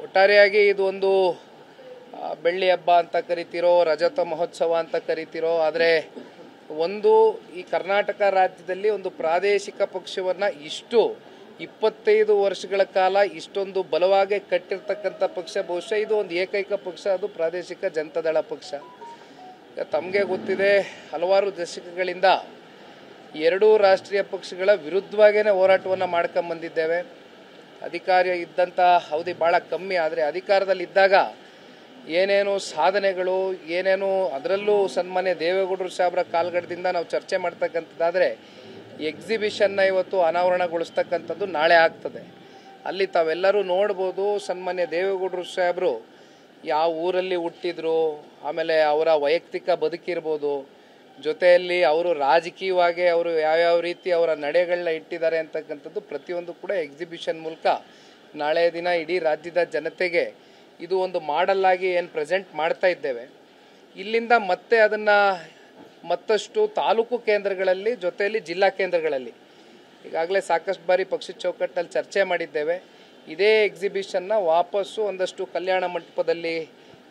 ಒಟ್ಟಾರೆಯಾಗಿ ಇದು ಒಂದು ಬೆಳ್ಳಿ ಹಬ್ಬ ಅಂತ ಕರಿತಿರೋ, ರಜತ ಮಹೋತ್ಸವ ಅಂತ ಕರಿತಿರೋ, ಆದರೆ ಒಂದು ಈ ಕರ್ನಾಟಕ ರಾಜ್ಯದಲ್ಲಿ ಒಂದು ಪ್ರಾದೇಶಿಕ ಪಕ್ಷವನ್ನು ಇಷ್ಟು 25 ವರ್ಷಗಳ ಕಾಲ ಇಷ್ಟೊಂದು ಬಲವಾಗಿ ಕಟ್ಟಿರ್ತಕ್ಕಂಥ ಪಕ್ಷ ಬಹುಶಃ ಇದು ಒಂದು ಏಕೈಕ ಪಕ್ಷ, ಅದು ಪ್ರಾದೇಶಿಕ ಜನತಾದಳ ಪಕ್ಷ. ತಮಗೆ ಗೊತ್ತಿದೆ, ಹಲವಾರು ದಶಕಗಳಿಂದ ಎರಡೂ ರಾಷ್ಟ್ರೀಯ ಪಕ್ಷಗಳ ವಿರುದ್ಧವಾಗೇ ಹೋರಾಟವನ್ನು ಮಾಡ್ಕೊಂಬಂದಿದ್ದೇವೆ. ಅಧಿಕಾರ ಇದ್ದಂಥ ಅವಧಿ ಭಾಳ ಕಮ್ಮಿ, ಆದರೆ ಅಧಿಕಾರದಲ್ಲಿದ್ದಾಗ ಏನೇನು ಸಾಧನೆಗಳು, ಏನೇನು ಅದರಲ್ಲೂ ಸನ್ಮಾನ್ಯ ದೇವೇಗೌಡರು ಸಾಹೇಬರ ಕಾಲ್ಗಡದಿಂದ ನಾವು ಚರ್ಚೆ ಮಾಡ್ತಕ್ಕಂಥದ್ದಾದರೆ ಎಕ್ಸಿಬಿಷನ್ನ ಇವತ್ತು ಅನಾವರಣಗೊಳಿಸ್ತಕ್ಕಂಥದ್ದು ನಾಳೆ ಆಗ್ತದೆ. ಅಲ್ಲಿ ತಾವೆಲ್ಲರೂ ನೋಡ್ಬೋದು, ಸನ್ಮಾನ್ಯ ದೇವೇಗೌಡರು ಸಾಹೇಬರು ಯಾವ ಊರಲ್ಲಿ ಹುಟ್ಟಿದ್ರು, ಆಮೇಲೆ ಅವರ ವೈಯಕ್ತಿಕ ಬದುಕಿರ್ಬೋದು, ಜೊತೆಯಲ್ಲಿ ಅವರು ರಾಜಕೀಯವಾಗಿ ಅವರು ಯಾವ್ಯಾವ ರೀತಿ ಅವರ ನಡೆಗಳನ್ನ ಇಟ್ಟಿದ್ದಾರೆ ಅಂತಕ್ಕಂಥದ್ದು ಪ್ರತಿಯೊಂದು ಕೂಡ ಎಕ್ಸಿಬಿಷನ್ ಮೂಲಕ ನಾಳೆ ದಿನ ಇಡೀ ರಾಜ್ಯದ ಜನತೆಗೆ ಇದು ಒಂದು ಮಾಡೆಲ್ ಆಗಿ ಏನು ಪ್ರೆಸೆಂಟ್ ಮಾಡ್ತಾ ಇದ್ದೇವೆ. ಇಲ್ಲಿಂದ ಮತ್ತೆ ಅದನ್ನು ಮತ್ತಷ್ಟು ತಾಲೂಕು ಕೇಂದ್ರಗಳಲ್ಲಿ, ಜೊತೆಯಲ್ಲಿ ಜಿಲ್ಲಾ ಕೇಂದ್ರಗಳಲ್ಲಿ ಈಗಾಗಲೇ ಸಾಕಷ್ಟು ಬಾರಿ ಪಕ್ಷದ ಚೌಕಟ್ಟಲ್ಲಿ ಚರ್ಚೆ ಮಾಡಿದ್ದೇವೆ. ಇದೇ ಎಕ್ಸಿಬಿಷನ್ನ ವಾಪಸ್ಸು ಒಂದಷ್ಟು ಕಲ್ಯಾಣ ಮಂಟಪದಲ್ಲಿ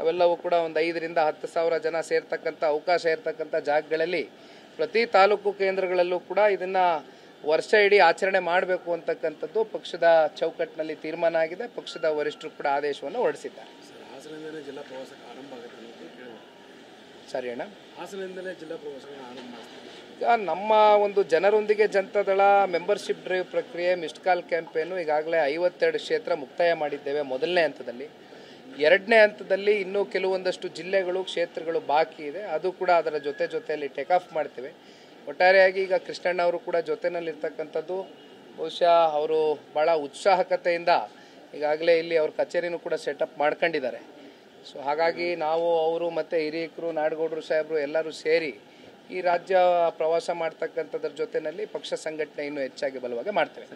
ಅವೆಲ್ಲವೂ ಕೂಡ ಒಂದು 5,000 to 10,000 ಜನ ಸೇರ್ತಕ್ಕಂಥ ಅವಕಾಶ ಇರತಕ್ಕಂಥ ಜಾಗಗಳಲ್ಲಿ ಪ್ರತಿ ತಾಲೂಕು ಕೇಂದ್ರಗಳಲ್ಲೂ ಕೂಡ ಇದನ್ನು ವರ್ಷ ಇಡೀ ಆಚರಣೆ ಮಾಡಬೇಕು ಅಂತಕ್ಕಂಥದ್ದು ಪಕ್ಷದ ಚೌಕಟ್ಟಿನಲ್ಲಿ ತೀರ್ಮಾನ ಆಗಿದೆ. ಪಕ್ಷದ ವರಿಷ್ಠರು ಕೂಡ ಆದೇಶವನ್ನು ಹೊರಡಿಸಿದ್ದಾರೆ. ಹಾಸನದಿಂದಲೇ ಜಿಲ್ಲಾ ಪ್ರವಾಸಕ್ಕೆ ಆರಂಭ ಆಗುತ್ತೆ ಅನ್ನೋದು ಕೇಳಿದೆ. ಸರಿ ಅಣ್ಣ, ಹಾಸನದಿಂದಲೇ ಜಿಲ್ಲಾ ಪ್ರವಾಸಕ್ಕೆ ಆರಂಭ ಮಾಡ್ತೀವಿ. ಈಗ ನಮ್ಮ ಒಂದು ಜನರೊಂದಿಗೆ ಜನತಾದಳ ಮೆಂಬರ್ಶಿಪ್ ಡ್ರೈವ್ ಪ್ರಕ್ರಿಯೆ ಮಿಸ್ಡ್ ಕಾಲ್ ಕ್ಯಾಂಪೇನು ಈಗಾಗಲೇ 52 ಕ್ಷೇತ್ರ ಮುಕ್ತಾಯ ಮಾಡಿದ್ದೇವೆ ಮೊದಲನೇ ಹಂತದಲ್ಲಿ. ಎರಡನೇ ಹಂತದಲ್ಲಿ ಇನ್ನೂ ಕೆಲವೊಂದಷ್ಟು ಜಿಲ್ಲೆಗಳು, ಕ್ಷೇತ್ರಗಳು ಬಾಕಿ ಇದೆ, ಅದು ಕೂಡ ಅದರ ಜೊತೆಯಲ್ಲಿ ಟೇಕ್ ಆಫ್ ಮಾಡ್ತೇವೆ. ಒಟ್ಟಾರೆಯಾಗಿ ಈಗ ಕೃಷ್ಣಣ್ಣ ಅವರು ಕೂಡ ಜೊತೆಯಲ್ಲಿರ್ತಕ್ಕಂಥದ್ದು ಬಹುಶಃ ಅವರು ಭಾಳ ಉತ್ಸಾಹಕತೆಯಿಂದ ಈಗಾಗಲೇ ಇಲ್ಲಿ ಅವ್ರ ಕಚೇರಿನೂ ಕೂಡ ಸೆಟಪ್ ಮಾಡ್ಕೊಂಡಿದ್ದಾರೆ. ಸೊ ಹಾಗಾಗಿ ನಾವು ಅವರು ಮತ್ತು ಹಿರಿಯಕರು, ನಾಡಗೌಡರು ಸಾಹೇಬರು ಎಲ್ಲರೂ ಸೇರಿ ಈ ರಾಜ್ಯ ಪ್ರವಾಸ ಮಾಡ್ತಕ್ಕಂಥದ್ರ ಜೊತೆಯಲ್ಲಿ ಪಕ್ಷ ಸಂಘಟನೆ ಇನ್ನೂ ಹೆಚ್ಚಾಗಿ ಬಲವಾಗಿ ಮಾಡ್ತೇವೆ.